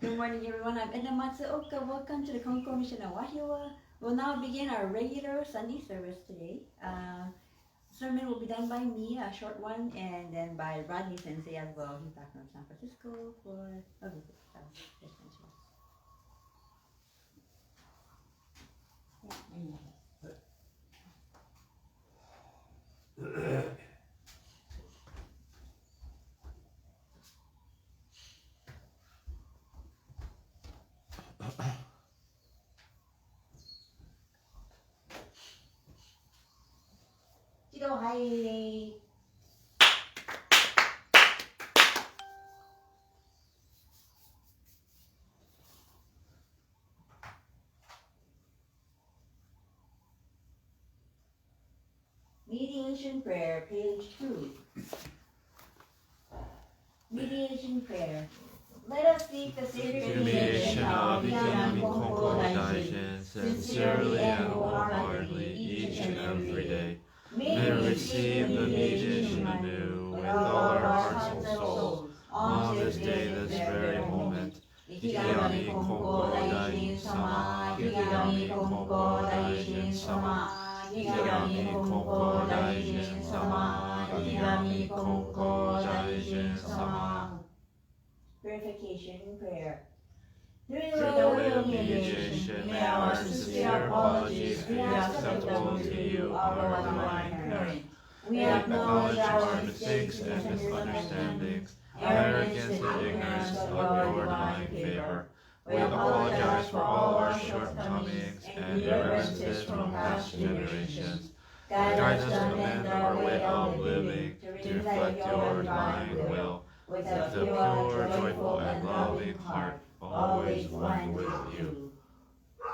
Good morning, everyone. I'm Edna. Welcome to the Konko Mission of Wahiawa. We'll now begin our regular Sunday service today. Sermon will be done by me, a short one, and then by Rodney Sensei as well. He's back from San Francisco for a visit. So, just mention it. Hi. Mediation prayer, page 2. Mediation prayer. Let us seek the sacred mediation of Yano Sensei sincerely and wholeheartedly each and every day. May we receive the mediation anew with all our hearts and souls on this day, this very moment. Ikigami Konko Daijin Sama, Ikigami Konko Daijin Sama, Ikigami Konko Daijin Sama, Ikigami Konko Daijin Sama. Purification prayer. Through the way of mediation, may our sincere apologies be acceptable to you, our divine parent. We acknowledge our mistakes and misunderstandings, arrogance and ignorance of your divine favor. We apologize for all our shortcomings and irreverences from past generations. Guide us to amend our way of living to reflect your divine will, with a pure, joyful, and loving heart, always one with you.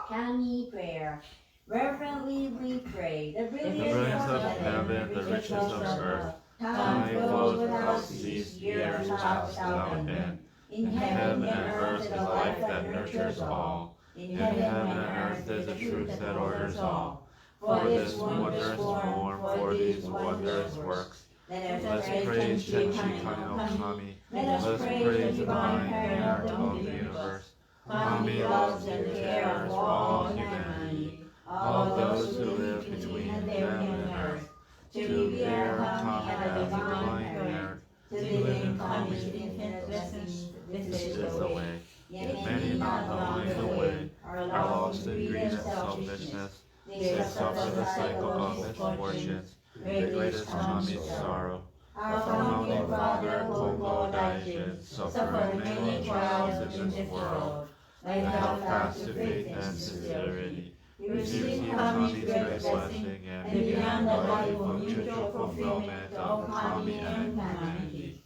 Kami prayer. Reverently we pray, the brilliance of heaven, the riches of earth, time flows without cease, years pass without end. In heaven and earth is life that nurtures all. In heaven and earth is the truth that orders all. For this wondrous form, for these wondrous works, let's praise Shenshi Kano Kami. Let's praise the divine parent of the universe. Kami loves and cares for all humanity, all those who live between heaven and earth. To revere Kami as divine parent, to live in Kami's infinite blessings, this is the way. Yet many not knowing the way are lost in greed and selfishness. They suffer the cycle of misfortunes. Great is Kami's sorrow. Our founding father, Konko Daijin, suffered many trials in this world, but held fast to faith and sincerity. He received Kami's great blessing and began the life of mutual fulfillment of Kami and humanity.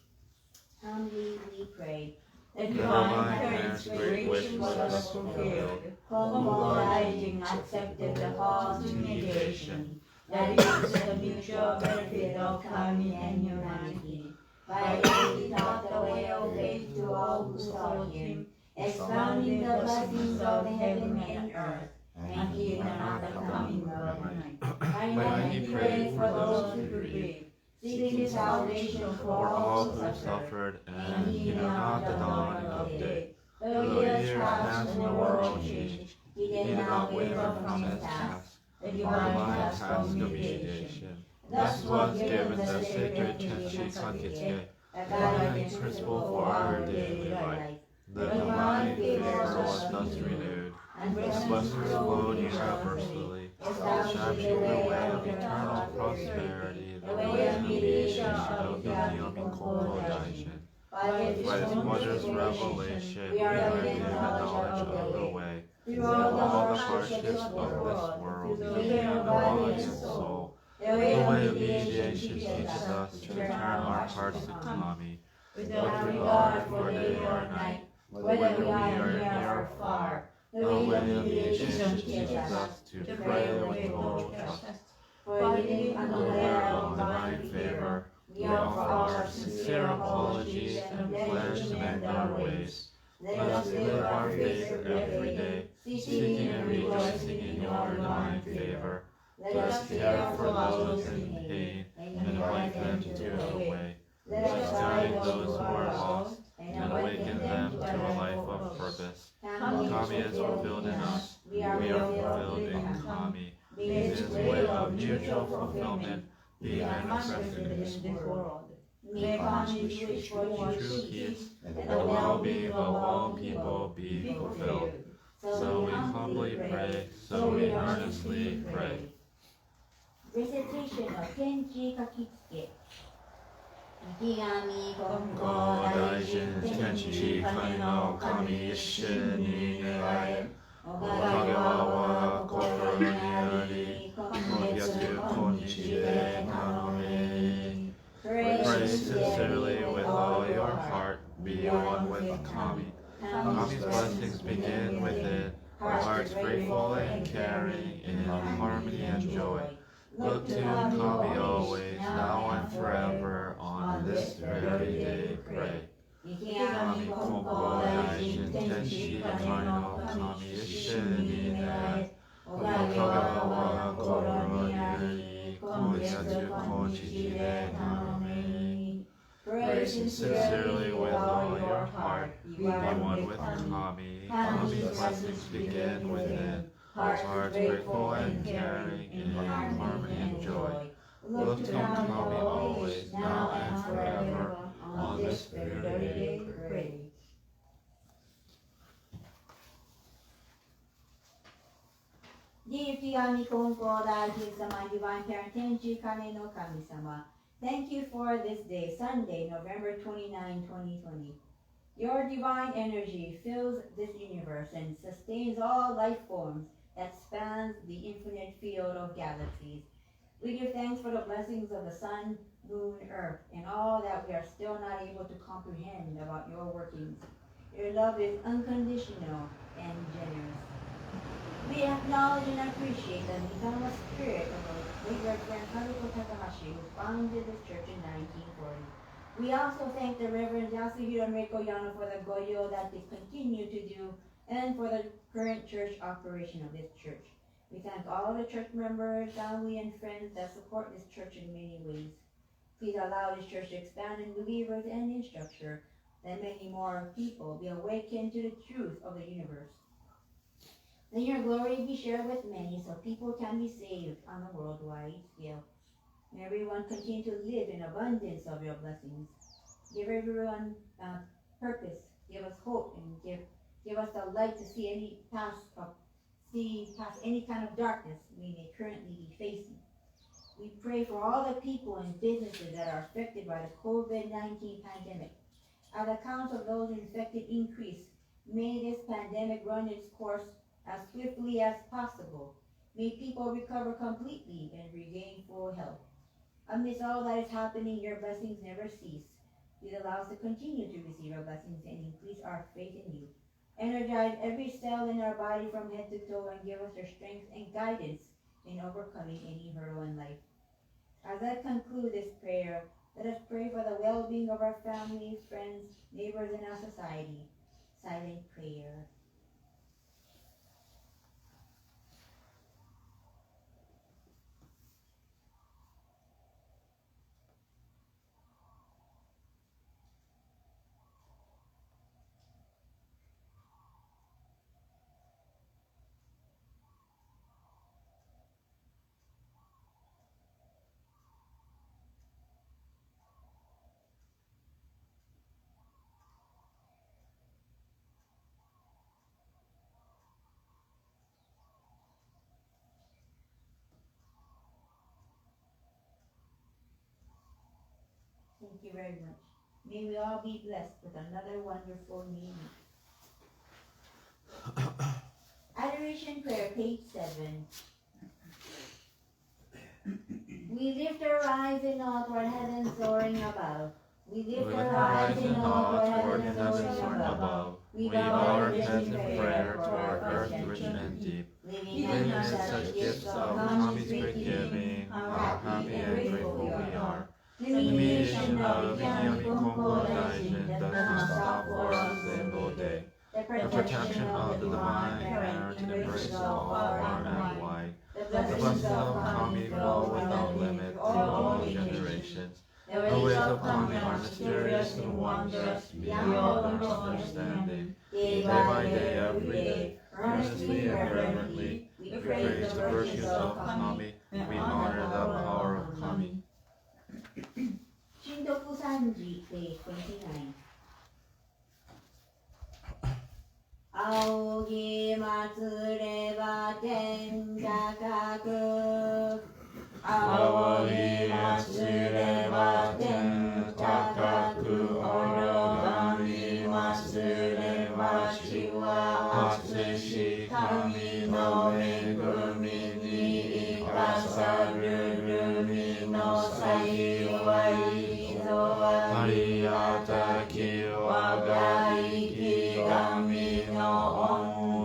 Humbly we pray. The divine parent's great wish was fulfilled. Konko Daijin accepted the call to mediation, that is the mutual benefit of Kami and humanity. By this he taught the way of faith to all who sought him, expounding the blessings of heaven and earth, and he did not the coming of night. Finally he prayed for those who grieve, seeking salvation for all who suffered, and he did not the dawning of day. Though years passed and the world changed, he did not waver from his task. The divine task of mediation. Thus was given the sacred Tenshi Kankitsuke, a guiding principle for our daily life. The divine favor was thus renewed, and blessings flowed universally, establishing the way of eternal prosperity, the way of mediation of the Konko Daijin. By its wondrous revelation, we are given the knowledge of the way. Through all the hardships of this world, healing the body and soul, the way of mediation teaches us to turn our hearts to Kami, without regard for day or night, whether we are near or far. The way of mediation teaches us to pray with total trust. For being unaware of divine favor, we offer our sincere apologies and pledge to mend our ways. Let us live our faith every day, seeking and rejoicing in your divine favor. Let us care for those in pain and invite them to the way. Let us guide those who are lost and and awaken them to a life of purpose. Kami is fulfilled in us. We are fulfilled in Kami. May this way of mutual fulfillment be manifested in this world. May Kami's wish for true peace and the well-being of all people be fulfilled. So we humbly pray, so we earnestly pray. Recitation of Tenchi Kakitsuke. Ikigami Konko Daijin Tenchi Kani no Kami Isshin ni Negae Wahiawa Kokoro ni Ari Kogyatsu Konchi de Nanome. Pray sincerely with all your heart, be one with Kami. Kami's blessings begin within, our hearts grateful and caring in harmony and joy. Look to Kami always, now and forever, on this very day pray. Kami Konko Daijin Tenshi Kani no Kami Isshin ni Negae Wahiawa Kokoro ni Ari Kogyatsu Konchi de Nanome. Pray sincerely with all your heart, be one with Kami. Kami's blessings begin within, our hearts grateful and caring in harmony and joy. Look to Kami always, now and forever, on this very day pray. Dear Ikigami Konko Daijin-sama, Divine Parent Tenchi Kane no Kami-sama, thank you for this day, Sunday, November 29, 2020. Your divine energy fills this universe and sustains all life forms that spans the infinite field of galaxies. We give thanks for the blessings of the sun, moon, earth, and all that we are still not able to comprehend about your workings. Your love is unconditional and generous. We acknowledge and appreciate the Nidama spirit of our late Reverend Haruko Takahashi, who founded this church in 1940. We also thank the Reverend Yasuhiro and Reiko Yano for the goyo that they continue to do and for the current church operation of this church. We thank all the church members, family, and friends that support this church in many ways. Please allow this church to expand in believers and in structure, that many more people be awakened to the truth of the universe. Let your glory be shared with many so people can be saved on a worldwide scale. May everyone continue to live in abundance of your blessings. Give everyone purpose, give us hope, and give us the light to see past any kind of darkness we may currently be facing. We pray for all the people and businesses that are affected by the COVID-19 pandemic. As the count of those infected increase, may this pandemic run its course as swiftly as possible. May people recover completely and regain full health. Amidst all that is happening, your blessings never cease. Please allow us to continue to receive your blessings and increase our faith in you. Energize every cell in our body from head to toe and give us your strength and guidance in overcoming any hurdle in life. As I conclude this prayer, let us pray for the well-being of our families, friends, neighbors, and our society. Silent prayer. Thank you very much. May we all be blessed with another wonderful new week. Adoration Prayer, page 7. We lift our eyes in awe toward heaven soaring above. We lift our eyes in awe toward heaven soaring above. We bow our heads in prayer toward earth rich and deep. Living in such gifts of Kami's great giving, how happy and grateful we are. The mediation of Ikigami Konko Daijin does not stop for us a single day. The protection of the divine parent embraces all far and wide. The blessings of Kami flow without limit through all generations. The ways of Kami are mysterious and wondrous, beyond our understanding. Day by day, every day, earnestly and reverently, we praise the virtues of Kami, we honor the power of Kami. Shindoku Sanji, page 29. 仰ぎ祭れば天高く仰ぎ祭れば天高く拝み祭れば主は厚し神の恵みに生かさるるみの幸いぞありがたき我が生き神の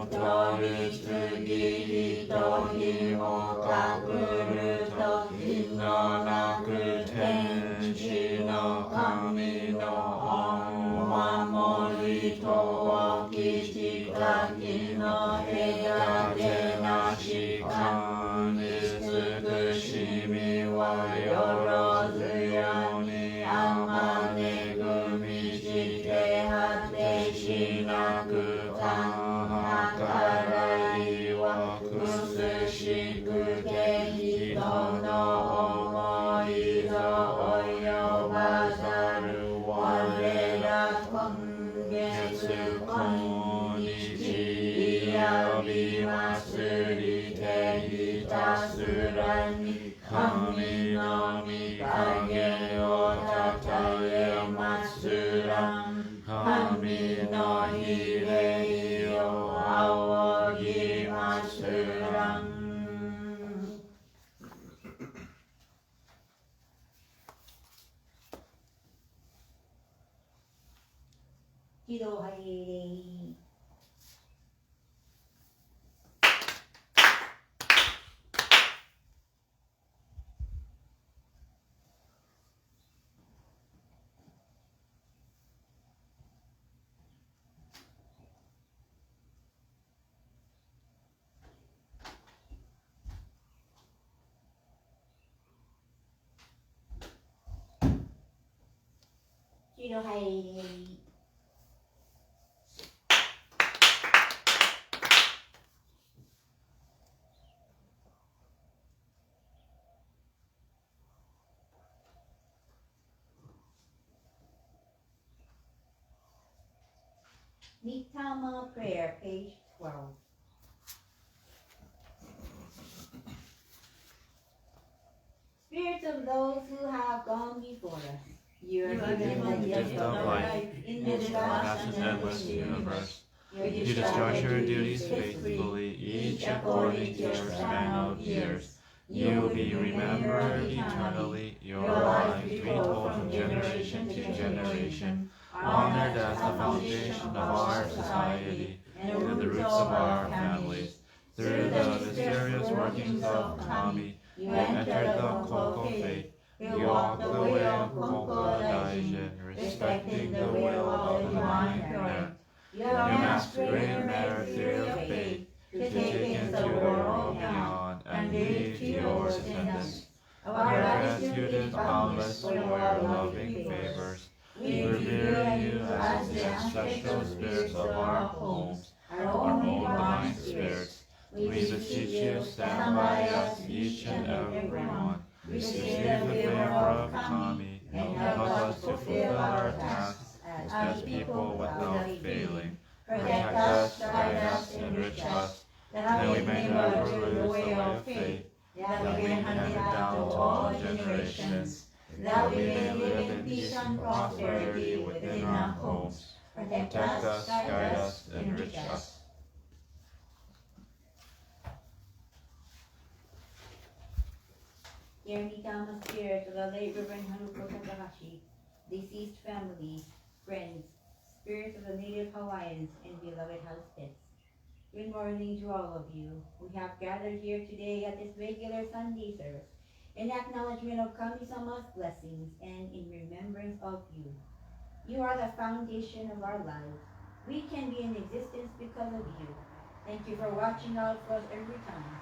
恩とる次と日もかくると日のなく天地の神の恩守りとき近きの隔てなし神慈しみはよろずよにあまねぐみして果てしなくかからいはくすしくて人の思いぞ及ばざる我ら今月今日やび祭りてひたすらに神の御影をたたえ祭らん神の比例を仰ぎ祭らん喜怒哀礼 喜怒哀礼 Nittama prayer, page 12. Spirits of those who have gone before us, you are given the gift of life in this vast and endless universe. You discharge your duties faithfully, each according to your span of years. You will be remembered eternally, your life retold from generation to generation, honored as the foundation of our society and the roots of our families. Through the mysterious workings of Kami, you entered the Konko faith. You walked the way of Konko Daijin, respecting the will of the divine parent. You amassed greater merit through your faith to take into the world beyond and leave to your descendants. Our gratitude is boundless for your loving favors. We revere you as the ancestral spirits of our homes, our own divine spirits. We beseech you, stand by us, each and every one. Receive the favor of Kami, and help us to fulfill our tasks as people without failing. Protect us, guide us, enrich us, that we may never lose the way of faith, that we may hand it down to all generations, that we may live in peace and prosperity within our homes. Protect us, guide us, enrich us. Dear Nitama spirits of the late Reverend Haruko Takahashi, deceased families, friends, spirits of the native Hawaiians, and beloved house pets. Good morning to all of you. We have gathered here today at this regular Sunday service in acknowledgement of Kami-sama's blessings and in remembrance of you. You are the foundation of our lives. We can be in existence because of you. Thank you for watching out for us every time.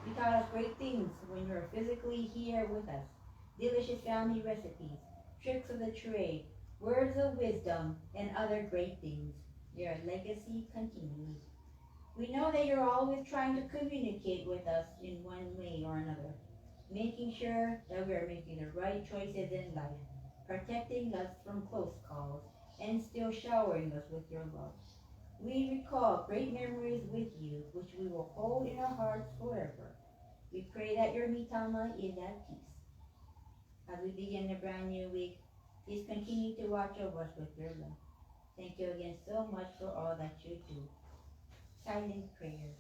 You taught us great things when you were physically here with us. Delicious family recipes, tricks of the trade, words of wisdom, and other great things. Your legacy continues. We know that you're always trying to communicate with us in one way or another, making sure that we are making the right choices in life, protecting us from close calls, and still showering us with your love. We recall great memories with you, which we will hold in our hearts forever. We pray that your mitama is at peace. As we begin a brand new week, please continue to watch over us with your love. Thank you again so much for all that you do. Silent prayer.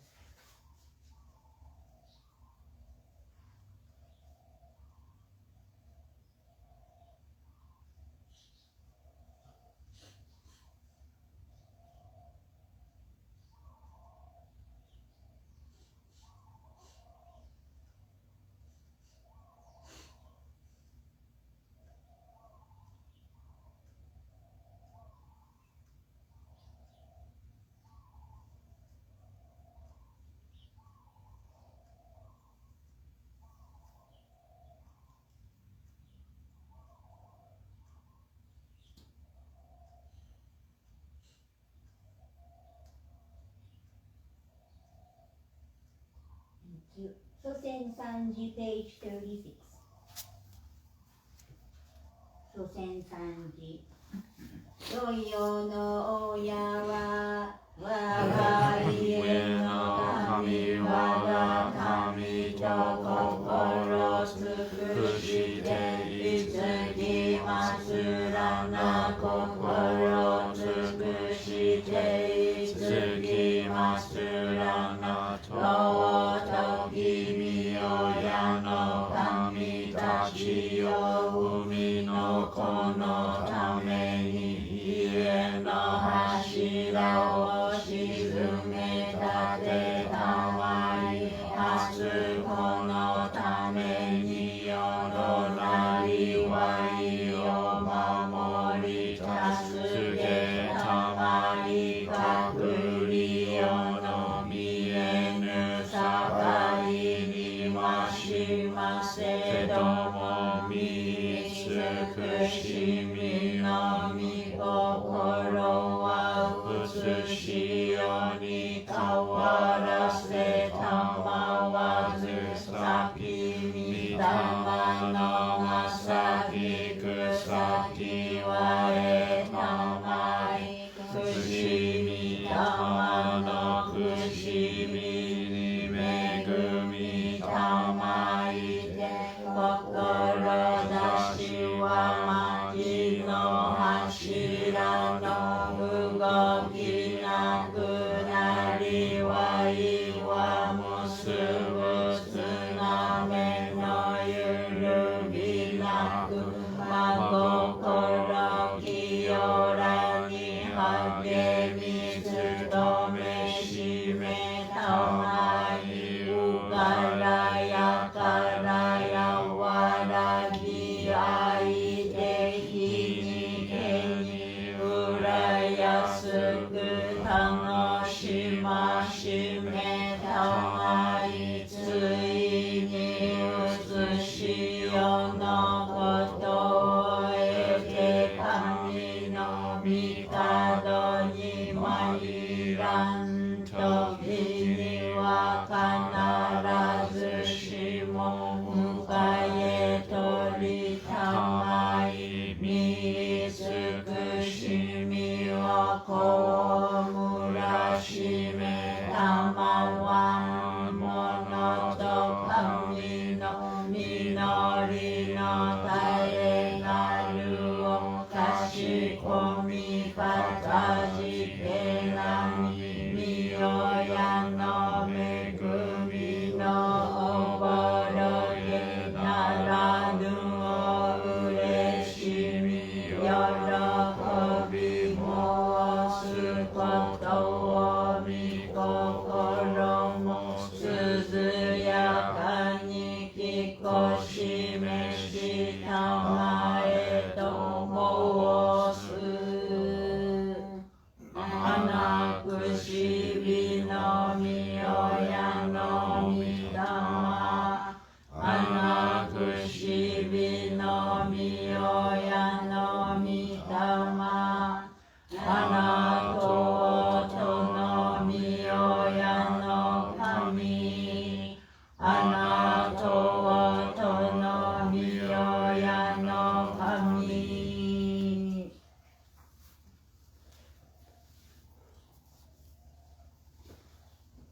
Thank you. Sosen Sanji, page 36. Sosen Sanji. 土曜の親は我が家の神我が神と心尽くしていつきますらな心尽くしていつきますらなと君を矢の神たちよ海の子のために家の柱を沈めたてたまい初子のために世のなりわいを守り助けたまい隠り世の見えぬ境にましませども見尽くしみのみ心は映しよに変わらせたまわず先みたまのまさき草木はえたまいくしみたまのくしみに恵みたまいて志は町の柱の動きなくなりわいは結ぶつなめのゆるぎなく真心清らに励み努めしめたまいうからやからやわらぎあいて日にけにうらやすく楽しましめたまいついにうつしよのことを得て神の御門に参らんときには必ずしも迎え取りたまい見尽くしみをこむらしめたまわんものと神の実りの絶えなるをかしこみかたじけなみみよやの恵みのおぼろげならぬをうれしみ喜び申すことをみ心も涼やかにきこしめしたまえと申す花くしびのみおやのみだま花くしびのみおや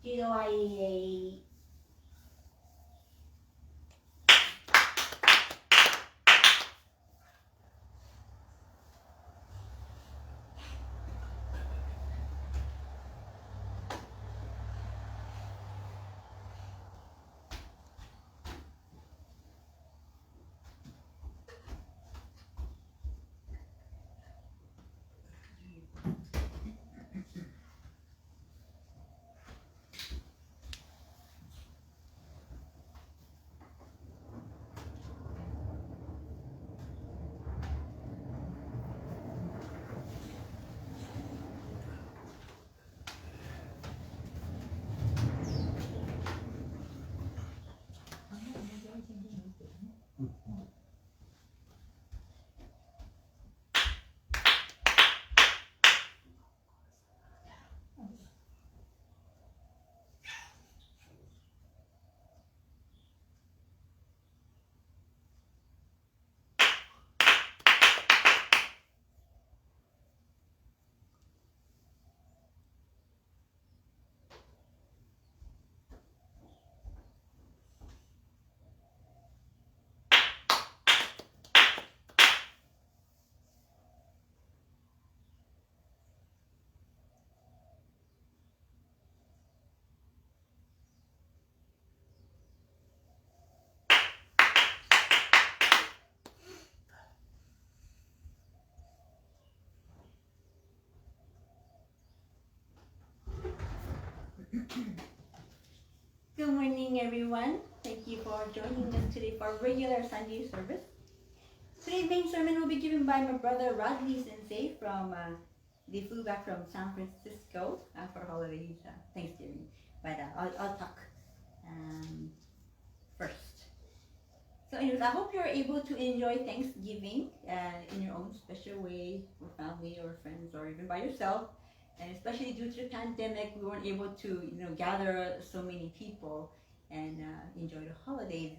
Chido Good morning, everyone. Thank you for joining us today for our regular Sunday service. Today's main sermon will be given by my brother Rodney Sensei from, they flew back from San Francisco for holidays, Thanksgiving. But I'll talk first. So anyways, I hope you're able to enjoy Thanksgiving in your own special way with family or friends or even by yourself. And especially due to the pandemic, we weren't able to, gather so many people and enjoy the holidays.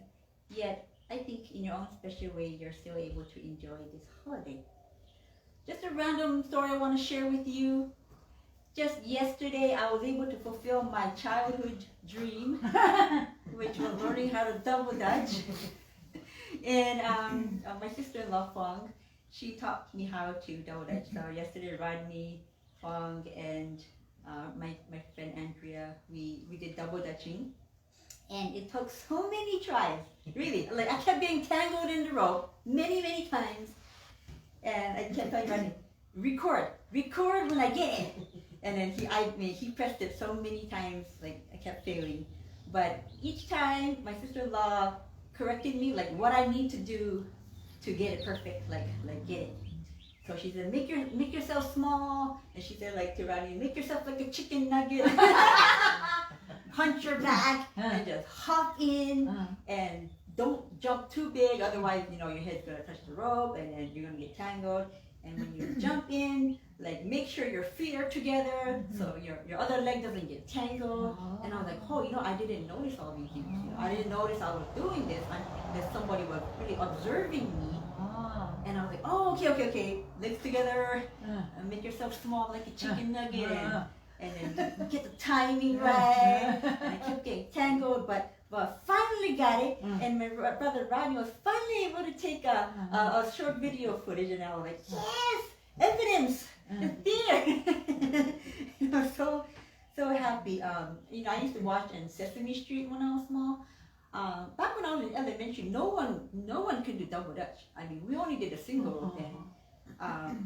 Yet, I think in your own special way, you're still able to enjoy this holiday. Just a random story I want to share with you. Just yesterday, I was able to fulfill my childhood dream, which was learning how to double dutch. And my sister-in-law, Fong, she taught me how to double dutch. So yesterday, Rodney, Fong, and my friend Andrea, we did double dutching, and it took so many tries. Really, like I kept getting tangled in the rope many times, and I kept telling Rodney, record when I get it. And then he pressed it so many times, like I kept failing. But each time my sister-in-law corrected me, like what I need to do to get it perfect, like get it. So she said, make yourself small, and she said, like to Rodney, make yourself like a chicken nugget. Hunch your back and just hop in, and don't jump too big, otherwise your head's gonna touch the rope, and then you're gonna get tangled. And when you jump in, like make sure your feet are together, so your other leg doesn't get tangled. And I was like, I didn't notice all these things. I didn't notice I was doing this until somebody was really observing me. And I was like, okay, legs together, and make yourself small like a chicken nugget, and then get the timing right. And I kept getting tangled, but finally got it. And my brother Rodney was finally able to take a short video footage, and I was like, yes, evidence, it's there. I was so happy. I used to watch on Sesame Street when I was small. Back when I was in elementary, no one could do double dutch. I mean, we only did a single rope then.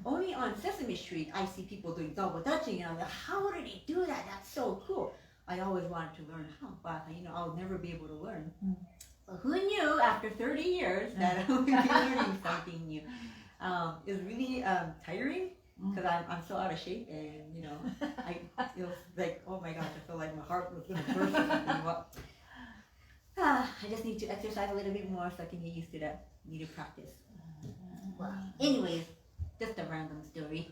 Only on Sesame Street, I see people doing double dutching, and I'm like, how do they do that? That's so cool. I always wanted to learn how, but I'll never be able to learn. But who knew after 30 years that I would be learning something new? It was really tiring because I'm so out of shape, and it was like, oh my gosh, I felt like my heart was gonna burst or something. But I just need to exercise a little bit more so I can get used to that. Need to practice. Well, anyways, just a random story.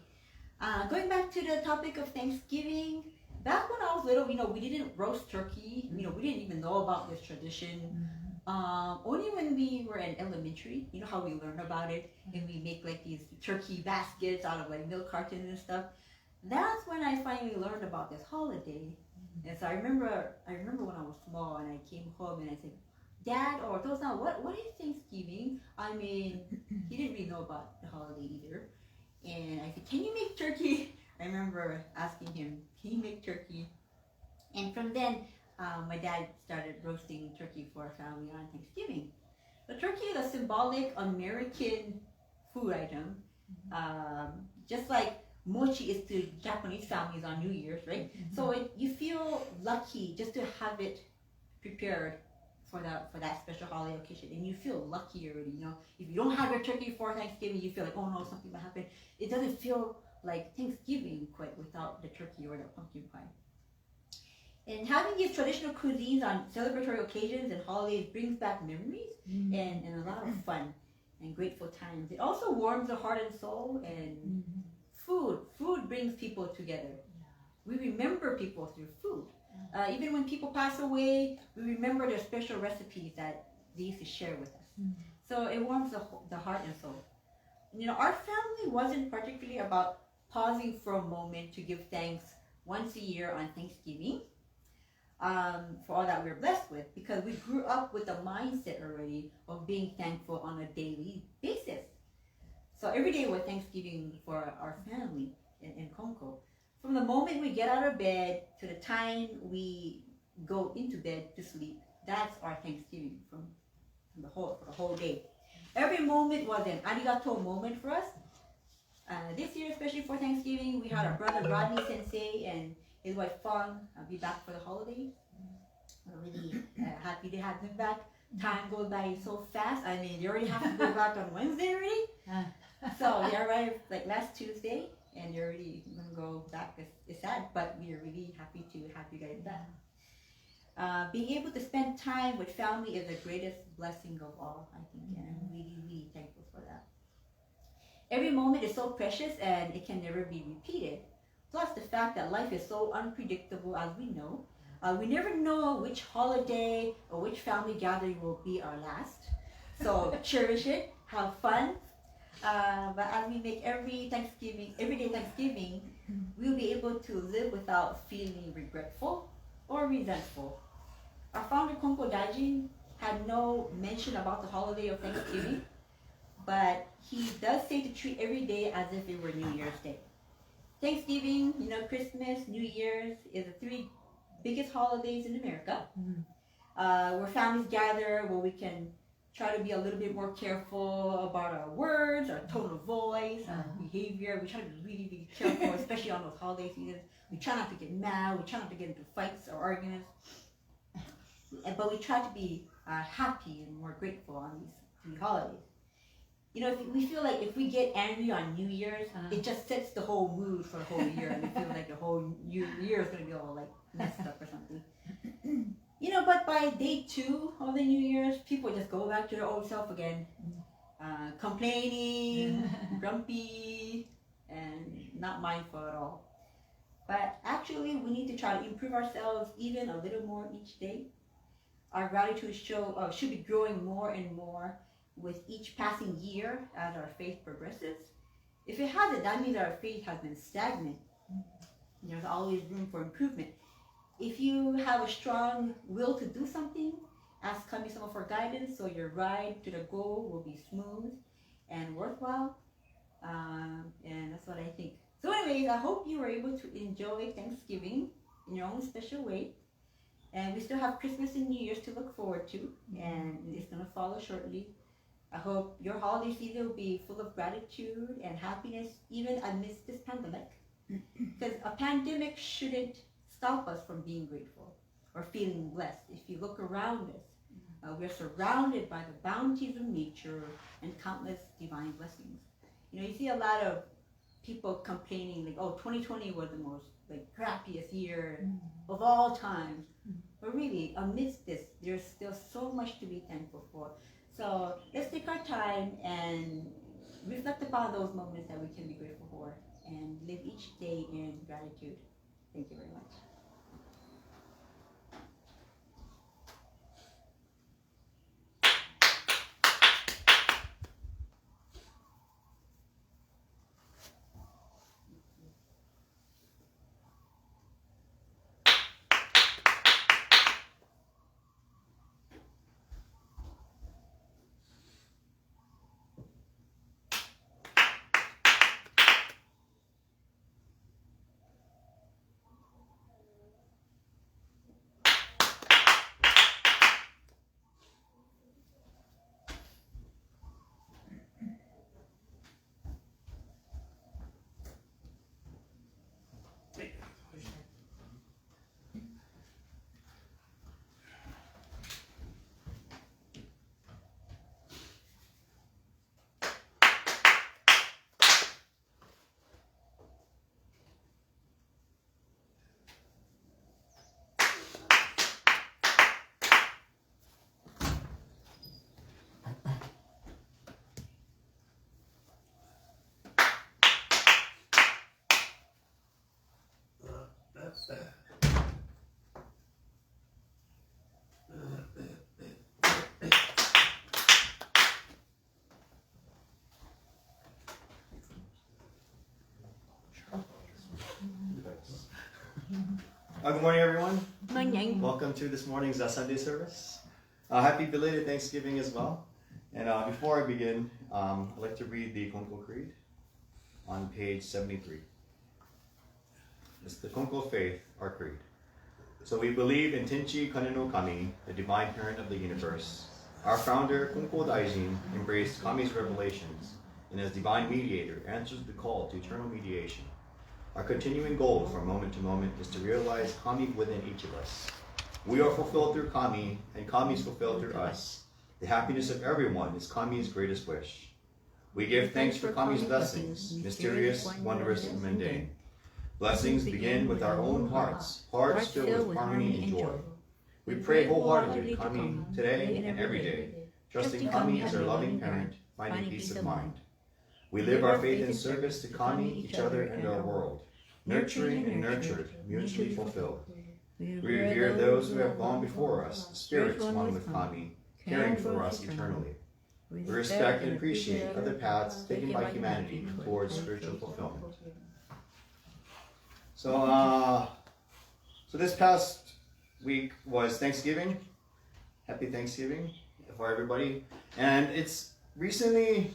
Going back to the topic of Thanksgiving, back when I was little, we didn't roast turkey. We didn't even know about this tradition. Only when we were in elementary, how we learned about it, and we make like these turkey baskets out of like milk cartons and stuff. That's when I finally learned about this holiday. And so I remember when I was small and I came home and I said, Dad or Tosan, what is Thanksgiving? I mean, he didn't really know about the holiday either. And I said, can you make turkey? I remember asking him, can you make turkey? And from then, my dad started roasting turkey for our family on Thanksgiving. The turkey is a symbolic American food item, just like mochi is to Japanese families on New Year's, right? So you feel lucky just to have it prepared for that special holiday occasion, and you feel lucky already. You know, if you don't have your turkey for Thanksgiving, you feel like, oh no, something will happen. It doesn't feel like Thanksgiving quite without the turkey or the pumpkin pie. And having these traditional cuisines on celebratory occasions and holidays brings back memories and a lot of fun and grateful times. It also warms the heart and soul, and food brings people together. We remember people through food. Even when people pass away, we remember their special recipes that they used to share with us. So it warms the heart and soul. You know, our family wasn't particularly about pausing for a moment to give thanks once a year on Thanksgiving for all that we're blessed with, because we grew up with a mindset already of being thankful on a daily basis. So every day we're Thanksgiving for our family in Konko. From the moment we get out of bed to the time we go into bed to sleep, that's our Thanksgiving for the whole day. Every moment was an arigato moment for us. This year, especially for Thanksgiving, we had our brother Rodney Sensei and his wife Fong be back for the holidays. We're really happy to have them back. Time goes by so fast. I mean, you already have to go back on Wednesday already. So they arrived like last Tuesday, and you're already gonna go back. It's sad, but we are really happy to have you guys back. Being able to spend time with family is the greatest blessing of all, I think, and I'm really, really thankful for that. Every moment is so precious and it can never be repeated. Plus the fact that life is so unpredictable, as we know. We never know which holiday or which family gathering will be our last. So cherish it, have fun. But as we make everyday Thanksgiving, we'll be able to live without feeling regretful or resentful. Our founder Konko Daijin had no mention about the holiday of Thanksgiving, but he does say to treat every day as if it were New Year's Day. Thanksgiving, you know, Christmas, New Year's is the three biggest holidays in America, where families gather, where we can try to be a little bit more careful about our words, our tone of voice, our behavior. We try to be really, really careful, especially on those holiday seasons. We try not to get mad. We try not to get into fights or arguments. But we try to be happy and more grateful on these three holidays. You know, we feel like if we get angry on New Year's, it just sets the whole mood for the whole year, and it feels like the whole year is going to be all like messed up or something. You know, but by day 2 of the New Year's, people just go back to their old self again, complaining, grumpy, and not mindful at all. But actually, we need to try to improve ourselves even a little more each day. Our gratitude should be growing more and more with each passing year as our faith progresses. If it hasn't, that means our faith has been stagnant. There's always room for improvement. If you have a strong will to do something, ask Kami-sama for guidance so your ride to the goal will be smooth and worthwhile. And that's what I think. So anyways, I hope you were able to enjoy Thanksgiving in your own special way. And we still have Christmas and New Year's to look forward to, and it's going to follow shortly. I hope your holiday season will be full of gratitude and happiness even amidst this pandemic. Because a pandemic shouldn't stop us from being grateful or feeling blessed. If you look around us, we're surrounded by the bounties of nature and countless divine blessings. You know, you see a lot of people complaining like, oh, 2020 was the most like crappiest year of all time. But really, amidst this, there's still so much to be thankful for. So let's take our time and reflect upon those moments that we can be grateful for and live each day in gratitude. Thank you very much. Good morning, everyone. Morning. Welcome to this morning's Sunday service. Happy belated Thanksgiving as well. And before I begin, I'd like to read the Konko Creed on page 73. It's the Konko Faith, our creed. So we believe in Tenchi Kane no Kami, the divine parent of the universe. Our founder, Konko Daijin, embraced Kami's revelations, and as divine mediator, answers the call to eternal mediation. Our continuing goal from moment to moment is to realize Kami within each of us. We are fulfilled through Kami, and Kami is fulfilled through us. The happiness of everyone is Kami's greatest wish. We give thanks for Kami's blessings, mysterious, wondrous, and mundane. Blessings begin with our own hearts filled with harmony and joy. We pray wholeheartedly to Kami today and every day, trusting Kami as our loving parent, finding peace of mind. We live our faith in service to Kami, each other, and our world, nurturing and nurtured, mutually fulfilled. We revere those who have gone before us, spirits one with Kami, caring for us eternally. We respect and appreciate other paths taken by humanity towards spiritual fulfillment. So this past week was Thanksgiving. Happy Thanksgiving for everybody. And it's recently,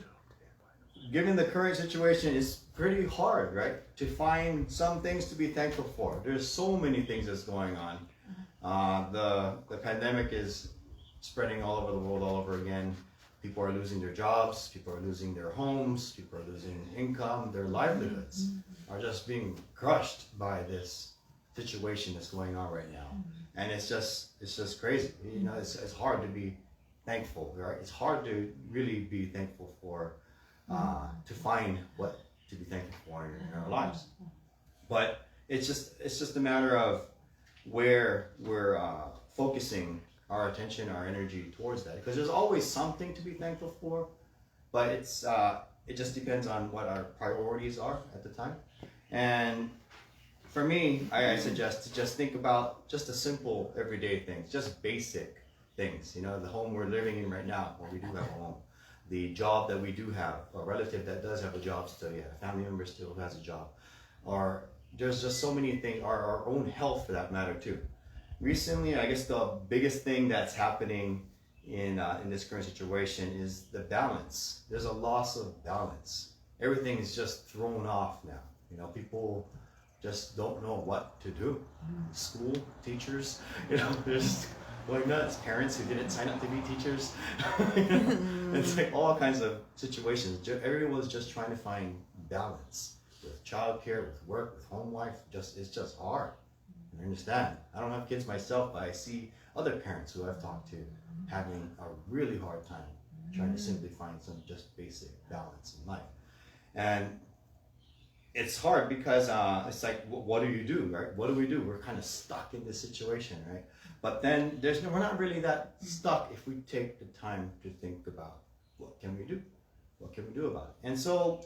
given the current situation, it's pretty hard, right? To find some things to be thankful for. There's so many things that's going on. The pandemic is spreading all over the world all over again. People are losing their jobs, people are losing their homes, people are losing income, their livelihoods are just being crushed by this situation that's going on right now. And it's just crazy. You know, it's hard to be thankful, right? It's hard to really be thankful for, to find what to be thankful for in our lives. But it's just a matter of where we're focusing our attention, our energy towards that. Because there's always something to be thankful for, but it just depends on what our priorities are at the time. And for me, I suggest to just think about just the simple everyday things, just basic things. You know, the home we're living in right now, where we do have a home, the job that we do have, a relative that does have a job still, yeah, a family member still who has a job, or there's just so many things, our own health for that matter too. Recently, I guess the biggest thing that's happening in this current situation is the balance. There's a loss of balance. Everything is just thrown off now. You know, people just don't know what to do. School, teachers, you know, they're just going nuts. Parents who didn't sign up to be teachers. It's like all kinds of situations. Everyone's just trying to find balance with childcare, with work, with home life. It's just hard. I understand. I don't have kids myself, but I see other parents who I've talked to having a really hard time trying to simply find some just basic balance in life. And it's hard because it's like, what do you do, right? What do we do? We're kind of stuck in this situation, right? But then we're not really that stuck if we take the time to think about what can we do? What can we do about it? And so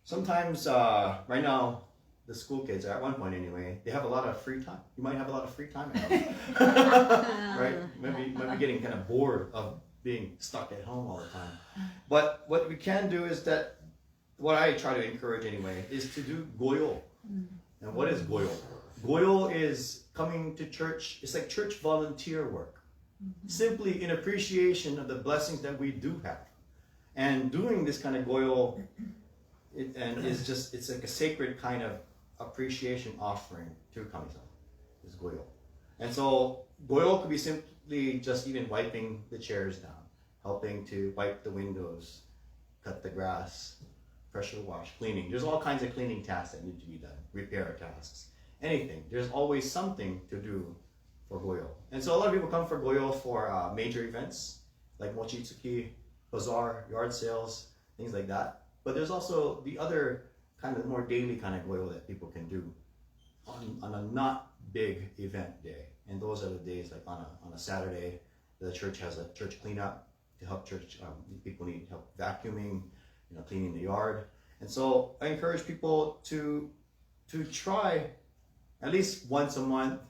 sometimes right now, the school kids, at one point anyway, they have a lot of free time. You might have a lot of free time at home, right? Maybe getting kind of bored of being stuck at home all the time. But what we can do is that, what I try to encourage anyway, is to do goyo. And what is goyo? Goyo is coming to church. It's like church volunteer work. Simply in appreciation of the blessings that we do have. And doing this kind of goyo, it's like a sacred kind of appreciation offering to Kami-sama, is goyo. And so goyo could be simply just even wiping the chairs down, helping to wipe the windows, cut the grass, pressure wash, cleaning. There's all kinds of cleaning tasks that need to be done, repair tasks, anything. There's always something to do for goyo. And so a lot of people come for goyo for major events, like mochitsuki, bazaar, yard sales, things like that. But there's also the other kind of more daily kind of goyo that people can do on a not big event day. And those are the days like on a Saturday, the church has a church cleanup to help church, people need help vacuuming, you know, cleaning the yard. And so I encourage people to try at least once a month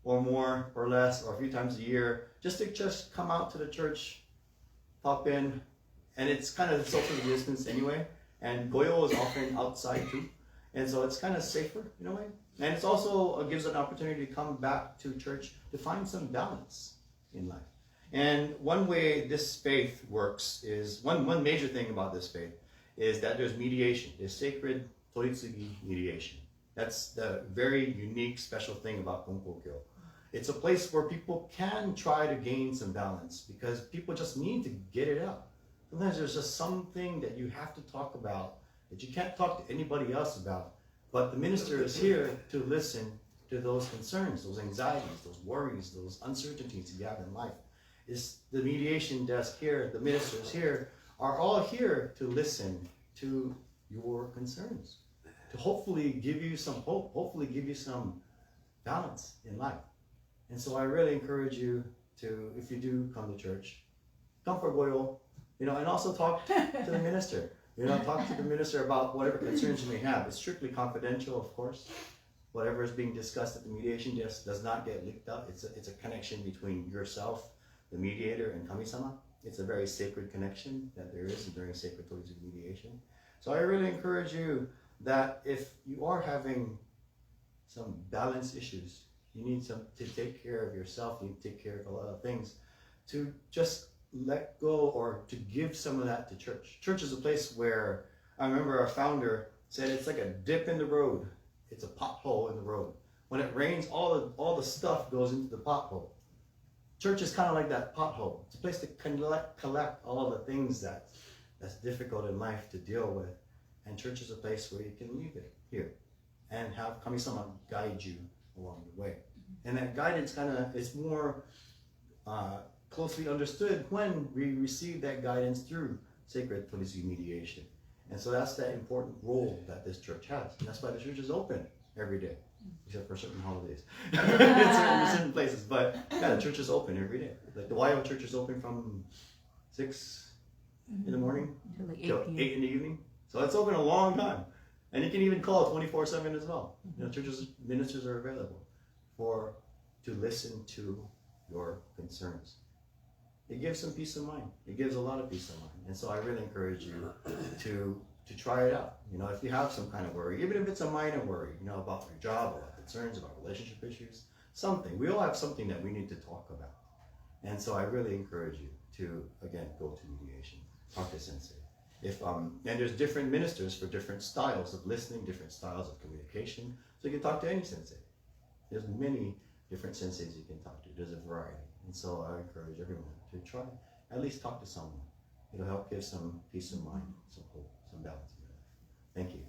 or more or less or a few times a year, just come out to the church, pop in, and it's kind of social distance anyway. And goyo is often outside too, and so it's kind of safer in a way. And it's also gives an opportunity to come back to church to find some balance in life. And one way this faith works is, one major thing about this faith is that there's mediation. There's sacred toritsugi mediation. That's the very unique, special thing about Konko-kyo. It's a place where people can try to gain some balance because people just need to get it out. Sometimes there's just something that you have to talk about that you can't talk to anybody else about. But the minister is here to listen to those concerns, those anxieties, those worries, those uncertainties you have in life. Is the mediation desk here, the ministers here, are all here to listen to your concerns, to hopefully give you some hope, hopefully give you some balance in life. And so I really encourage you to, if you do come to church, come for goyo, and also talk to the minister. Talk to the minister about whatever concerns you may have. It's strictly confidential, of course. Whatever is being discussed at the mediation desk does not get leaked out. It's a connection between yourself, the mediator, and Kami-sama. It's a very sacred connection that there is during sacred toritsugi mediation. So I really encourage you that if you are having some balance issues, you need to take care of yourself, you need to take care of a lot of things, to just let go or to give some of that to church. Church is a place where, I remember our founder said, it's like a dip in the road. It's a pothole in the road. When it rains, all the stuff goes into the pothole. Church is kind of like that pothole. It's a place to collect all of the things that's difficult in life to deal with. And church is a place where you can leave it here and have Kami-sama guide you along the way. And that guidance is more closely understood when we receive that guidance through sacred toritsugi mediation. And so that's that important role that this church has. And that's why the church is open every day, except for certain holidays. certain places. But yeah, the church is open every day. Like the Wahiawa church is open from 6 in the morning till 8 in the evening. So it's open a long time. And you can even call 24/7 as well. Ministers are available to listen to your concerns. It gives some peace of mind. It gives a lot of peace of mind. And so I really encourage you to try it out. If you have some kind of worry, even if it's a minor worry, about your job, about concerns, about relationship issues, something. We all have something that we need to talk about. And so I really encourage you to, again, go to mediation. Talk to sensei. And there's different ministers for different styles of listening, different styles of communication. So you can talk to any sensei. There's many different senseis you can talk to. There's a variety. And so I encourage everyone to try, at least talk to someone. It'll help give some peace of mind, some hope, some balance in your life. Thank you.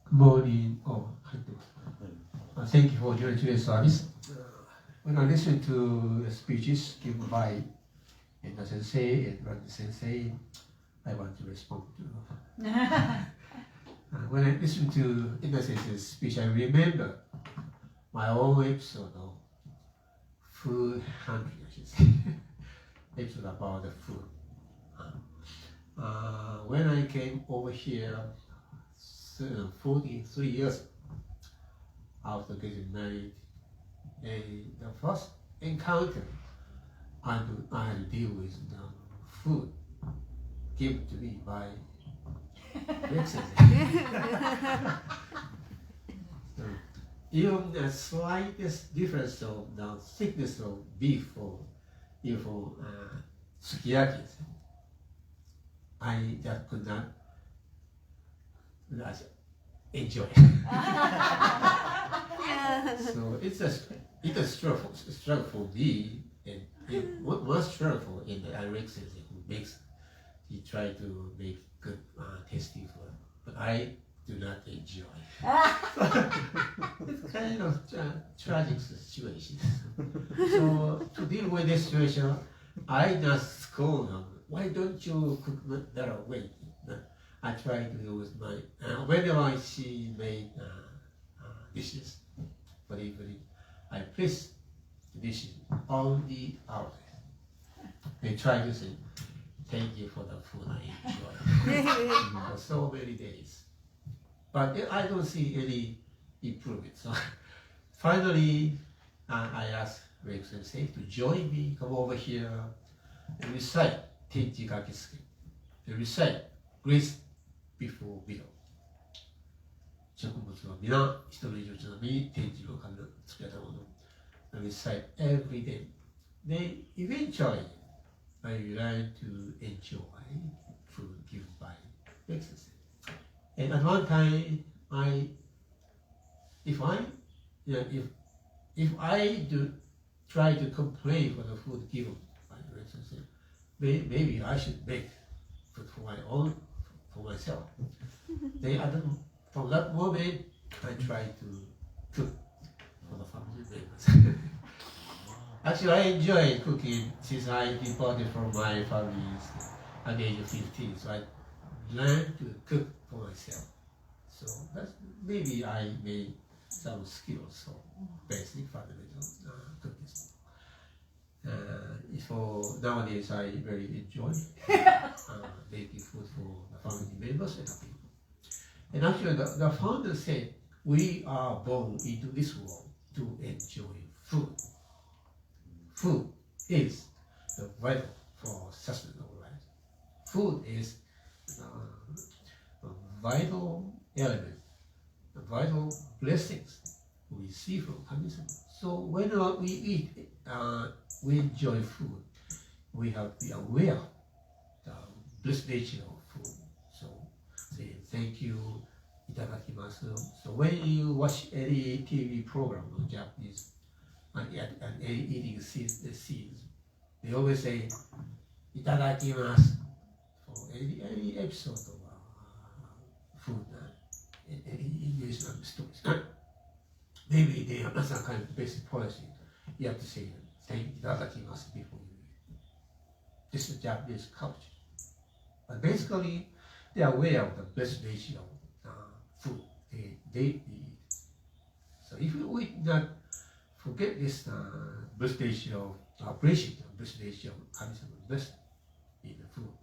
Good morning. Thank you for joining today's service. When I listen to the speeches given by Edna Sensei and Rodney Sensei, I want to respond to. When I listen to Edna Sensei's speech, I remember my own episode of food handling, I should say. Episode about the food. when I came over here 43 years after getting married, the first encounter I had to deal with the food given to me by Mexican. So, even the slightest difference of the thickness of beef or even for sukiyaki, I just could not enjoy. So it's a struggle for me, and what was struggle in the Irexes who makes he try to make good tasty food, but I do not enjoy. It's kind of tragic situation. So to deal with this situation, I just scold them. Why don't you cook better way? I try to do with my whenever she made dishes for the evening, I place the dishes on the outlet. They try to say, "Thank you for the food I enjoy." For so many days, but I don't see any improvement. So finally, I asked Rex Sensei to join me, come over here and recite Tenji Kakisuke. To recite grace before meal. 食物は皆人の命のために天地を神の作られたもの。And recite every day. Then eventually, I learned to enjoy food given by Rex Sensei. And at one time, if I do try to complain for the food given by Rex Sensei, maybe I should make food for my own, for myself. Then from that moment, I try to cook for the family members. Actually, I enjoy cooking since I departed from my family at the age of 15. So I learned to cook for myself. So that's maybe I made some skills for basic fundamental cooking. For nowadays, I very enjoy making food for the family members and the people. And actually, the founder said, we are born into this world to enjoy food. Food is the vital for sustainable life. Food is a vital element, the vital blessings we see from Kami-sama. So whenever we eat, we enjoy food, we have to be aware of the blessed nature of food. So say thank you, itadakimasu. So when you watch any TV program on Japanese and eating scenes, they always say itadakimasu for any episode of food in English stories. Maybe they have some kind of basic policy. You have to say itadakimasu before you eat. This is Japanese culture. But basically, they are aware of the blessed nature of food they eat. So if we not forget this blessed nature of appreciate the blessed nature of Kami-sama blessed in the food,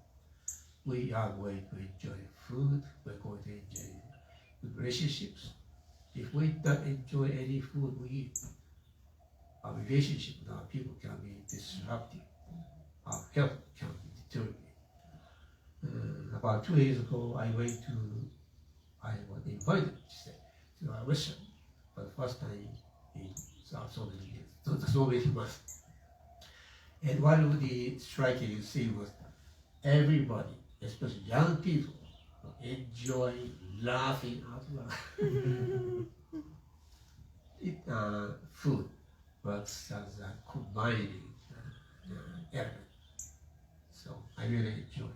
we are going to enjoy food, we're going to enjoy good relationships. If we don't enjoy any food we eat, our relationship with our people can be disrupted, our health can be deteriorated. About 2 years ago, I was invited to a restaurant for the first time in so many years, so many months. And one of the striking things was everybody, especially young people, enjoy laughing out loud. Food works as a combining element. So I really enjoy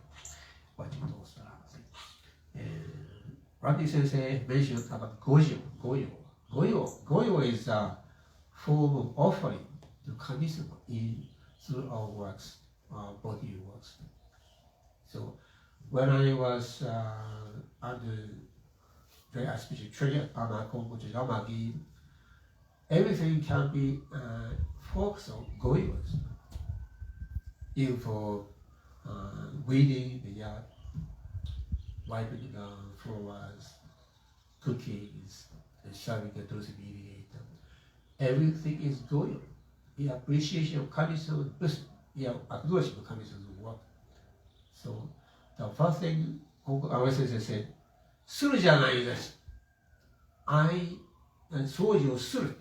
watching those things. Rodney Sensei mentioned about goyo. Goyo is a form of offering to Kami-sama through our works, our body works. So when I was under very auspicious treasure Konko Amagi, everything can be focused on goyos. Even for weeding the yard, wiping down floors, cookies, and serving the those immediate. Everything is going. The appreciation of Kami-sama's blessing, the acknowledgement of Kami-sama's work. So the first thing our sensei said, するじゃないです。掃除をする。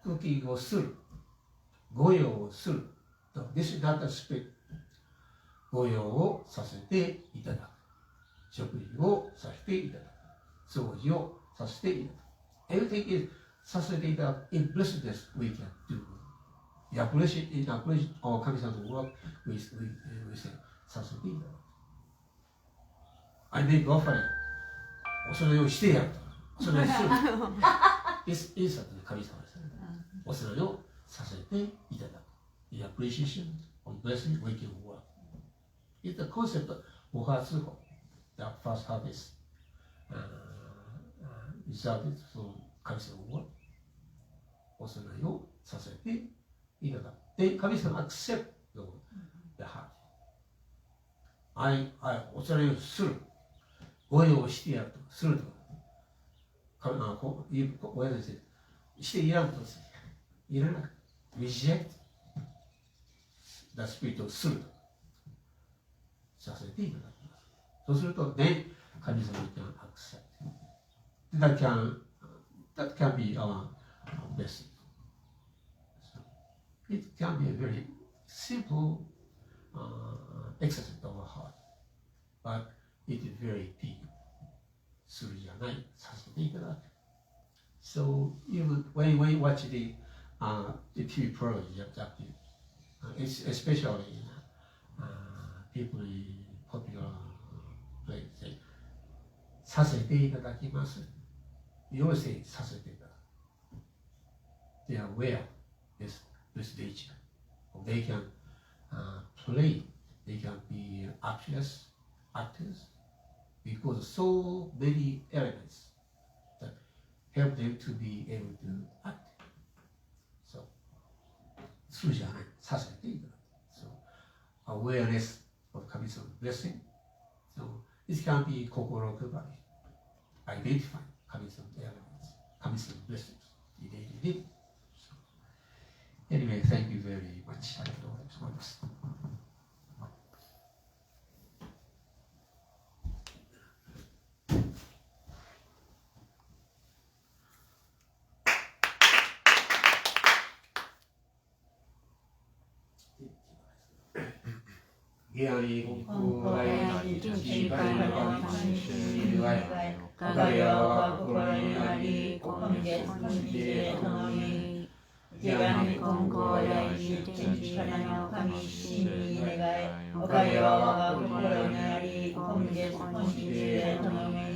クッキングをする。御用をする。This is not a spirit. 御用をさせていただく。食事をさせていただく。掃除をさせていただく。Everything is させていただく。In blessedness we can do. In appreciation of 神様の work, we say させていただく。I make offering. お供えをしてやると。お供えする。This is 神様です。お供えをさせていただく。The appreciation of blessing we can work. It's the concept of おはつほ。The first harvest resulted from 神様の work. お供えをさせていただく。で、神様 accept the heart. お供えをする。御用をしてやると。すると。親先生、していらんとですね。いらなく。reject the spirit をすると。させていただきます。そうすると、then 神様 can accept. That can be our blessing. It can be a very simple exercise of our heart, but it is very deep. するじゃない、させていただく。So even when we watch the TV program, especially people in popular places, させていただきます。要請させていただく。They are aware this nature. They can play, they can be actors, because so many elements that help them to be able to act. So, するじゃない、させていただく。So, awareness of 神様 blessing. So, it can be 心配り、identify 神様 elements, 神様 blessings in daily living. So, anyway, thank you very much. ありがとうございます。おかげは心にあり、今月今日へとのみ、自我に今後来日天地からの神神に願い、おかげは我が心にあり、今月今日へとのみ。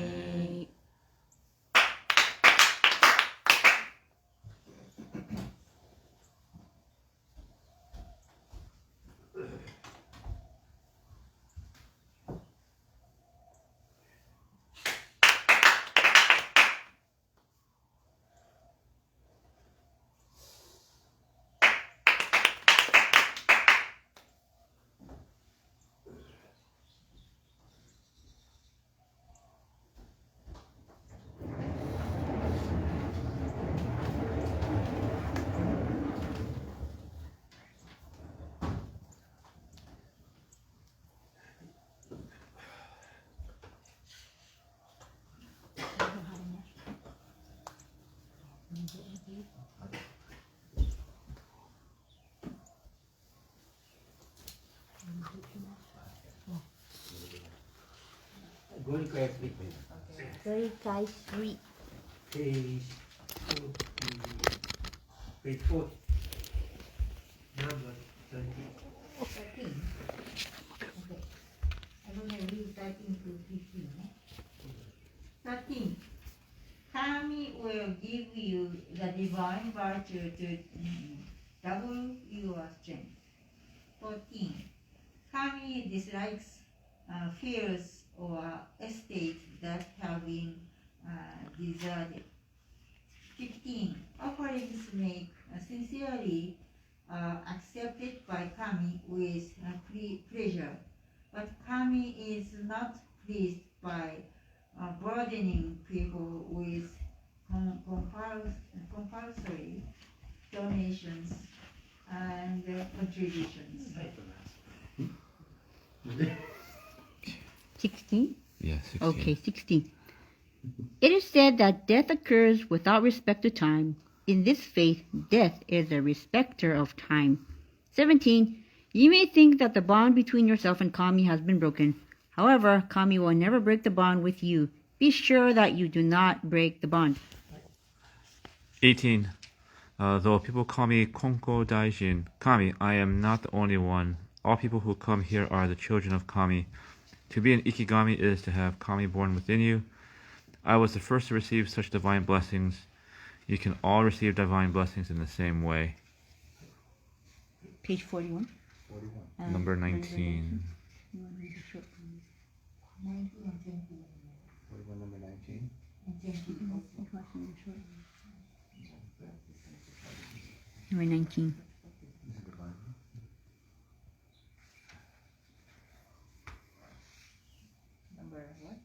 ご理解3。ご理解3。Page 40. Number 13. 13. Okay. I will read 13 to 15. 13. Kami will give you the divine virtue to double your strength. 14. Kami dislikes fears or estates that have been deserted. 15. Offerings make sincerely accepted by Kami with pleasure. But Kami is not pleased by burdening people with compulsory donations and contributions. 16? Yeah, 16. Okay, 16. It is said that death occurs without respect to time. In this faith, death is a respecter of time. 17. You may think that the bond between yourself and Kami has been broken. However, Kami will never break the bond with you. Be sure that you do not break the bond. 18. Though people call me Konko Daijin, Kami, I am not the only one. All people who come here are the children of Kami. To be an Ikigami is to have Kami born within you. I was the first to receive such divine blessings. You can all receive divine blessings in the same way. Page 41. 41. Number 19. 41, number 19. Number 19. Number what?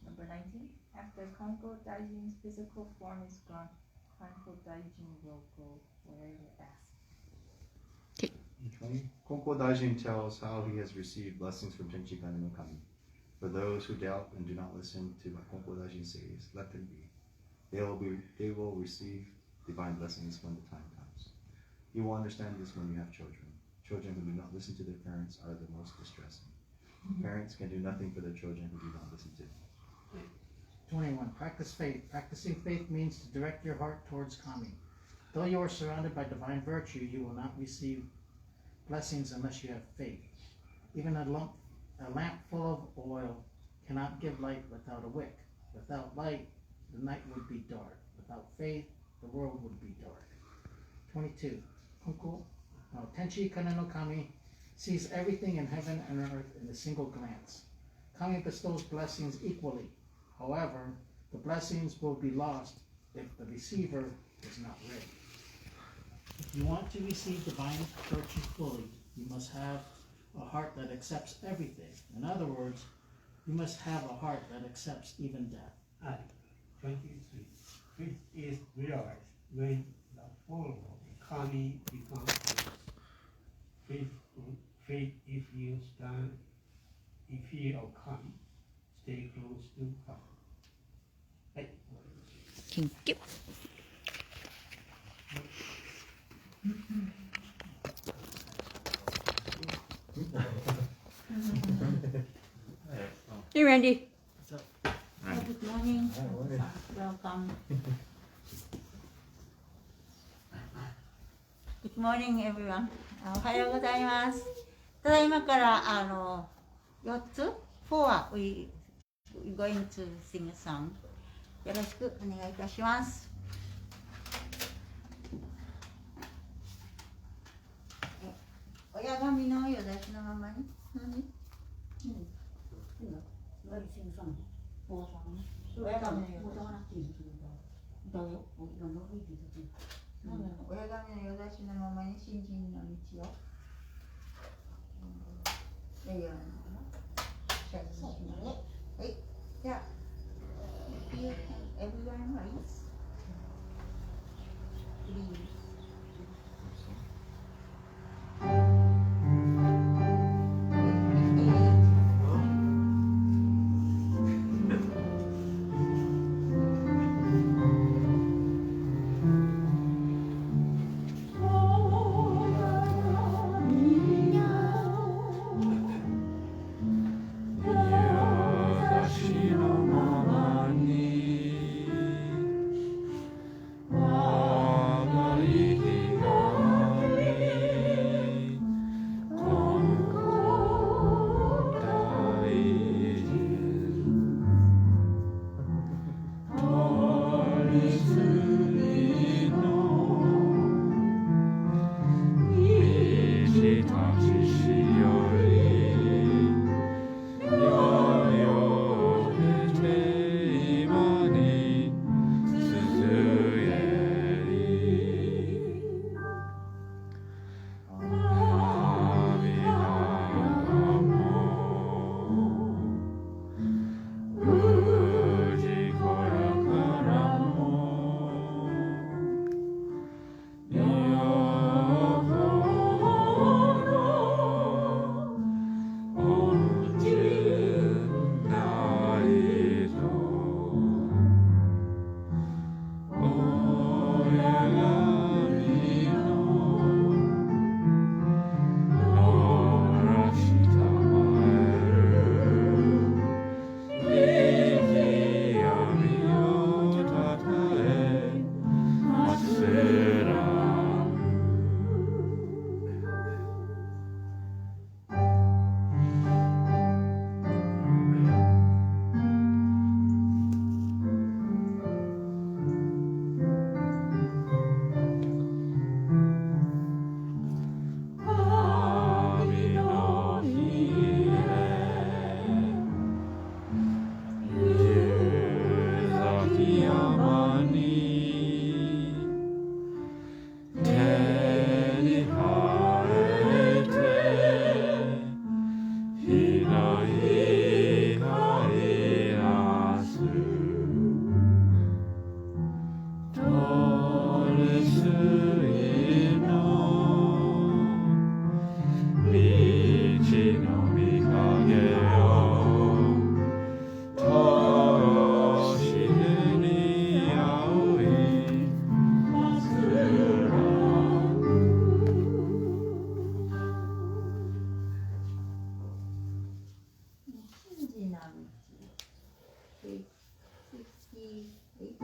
Number 19. After Konko Daijin's physical form is gone, Konko Daijin will go wherever asked. 20. Konko Daijin tells how he has received blessings from Tenchi Kane no Kami. For those who doubt and do not listen to what Konko Daijin says, let them be. They will receive divine blessings when the time comes. You will understand this when you have children. Children who do not listen to their parents are the most distressing. Parents can do nothing for their children who do not listen to them. 21. Practice faith. Practicing faith means to direct your heart towards Kami. Though you are surrounded by divine virtue, you will not receive blessings unless you have faith. Even a lamp full of oil cannot give light without a wick. Without light, the night would be dark. Without faith, the world would be dark. 22. Tenchi Kane no Kami sees everything in heaven and earth in a single glance. Kami bestows blessings equally. However, the blessings will be lost if the receiver is not ready. If you want to receive divine virtue fully, you must have a heart that accepts everything. In other words, you must have a heart that accepts even death. 23. Faith is realized when the form of Kami becomes yours. Faith, if you stand in fear of Kami, stay close to Kami. Right. Thank you. Hey, Randy. Good morning. Welcome. Good morning, everyone. おはようございます。ただいまから4つ 4 we going to sing a song. よろしくお願いいたします。親神のよだしのままに何？親神のよだしのままに新人の道をやるようなのかな。はい、じゃあ everyone rise please. page 68.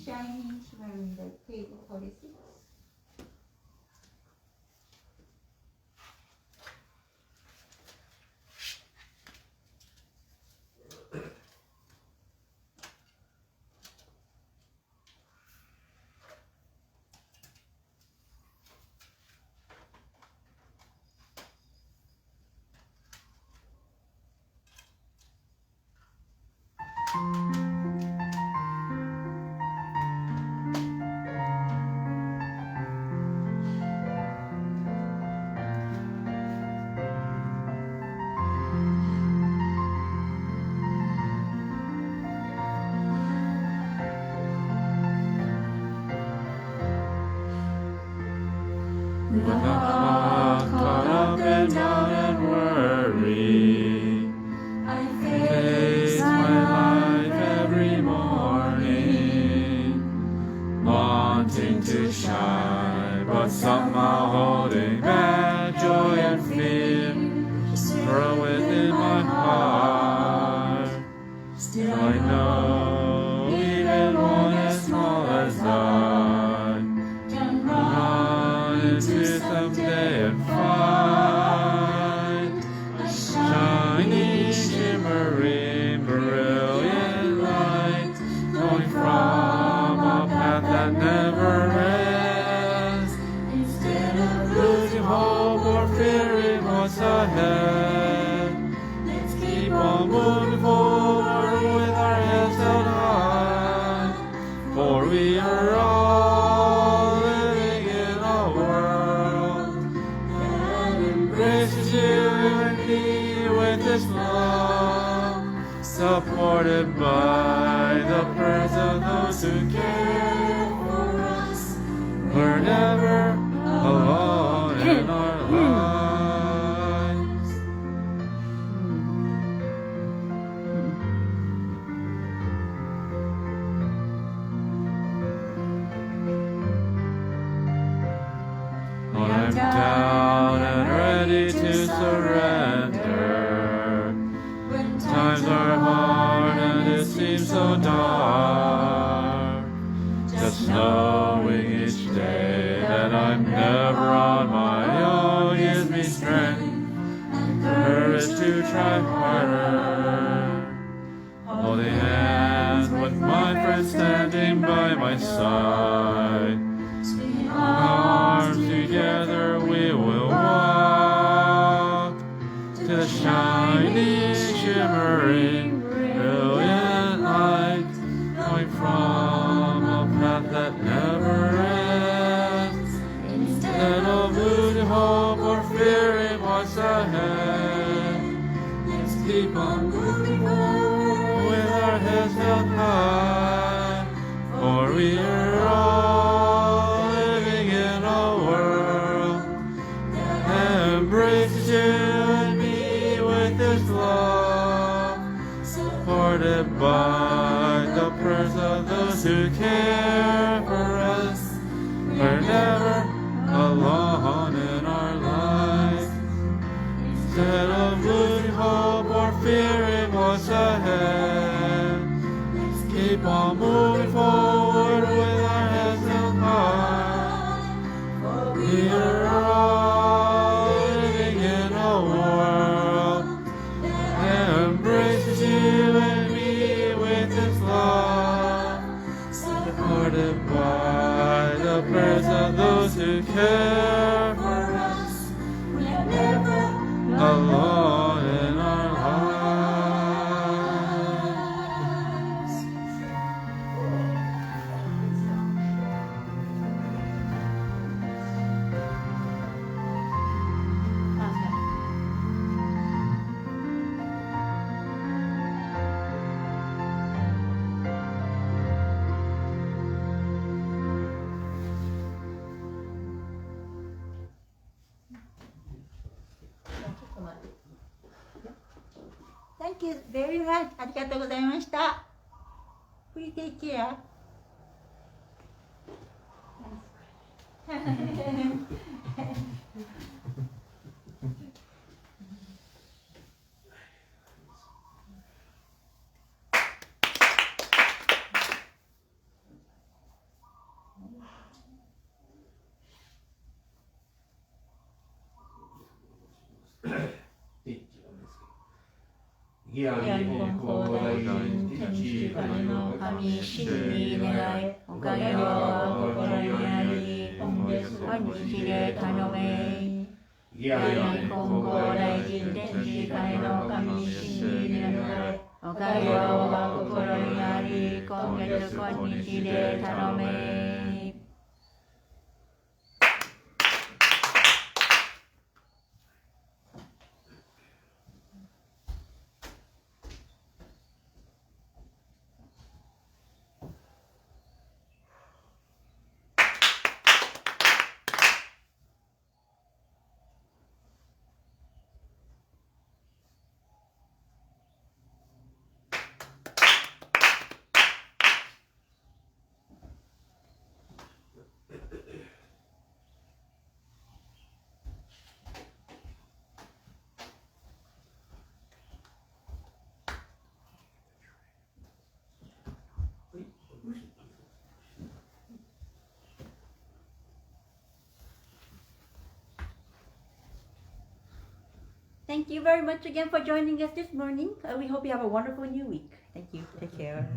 Shining, shimmering, the page 46. With a heart caught up in doubt and worry, I face my life every morning, wanting to shine, but somehow holding back joy and fear, throw within my heart. Still I know, even one as small as I can run into someday and find a shining, shimmering, brilliant light going from a path that never ends. Instead of losing hope or fearing what's ahead, let's keep on moving forward with our heads held high, for we are all living in a world that embraces you and me with its love, supported by the prayers of those who care for us. We're never alone in our lives. standing by my side. In arms together we will walk to the shining, shimmering, brilliant light, going from a path that never ends. Instead of losing hope or fearing what's ahead, let's keep on moving forward with our heads held high, for we are all living in a world that embraces you and me with its love, supported by the prayers of those who care for us. We're never alone in our lives. Instead of losing hope or fearing what's ahead, let's keep on moving forward with our heads held high. For we are all living in a world that embraces you and me with its love, supported by the prayers of those who care for us. We are never alone in our lives. Thank you very much. ありがとうございました。Please take care. Thank you very much again for joining us this morning. We hope you have a wonderful new week. Thank you. Take care.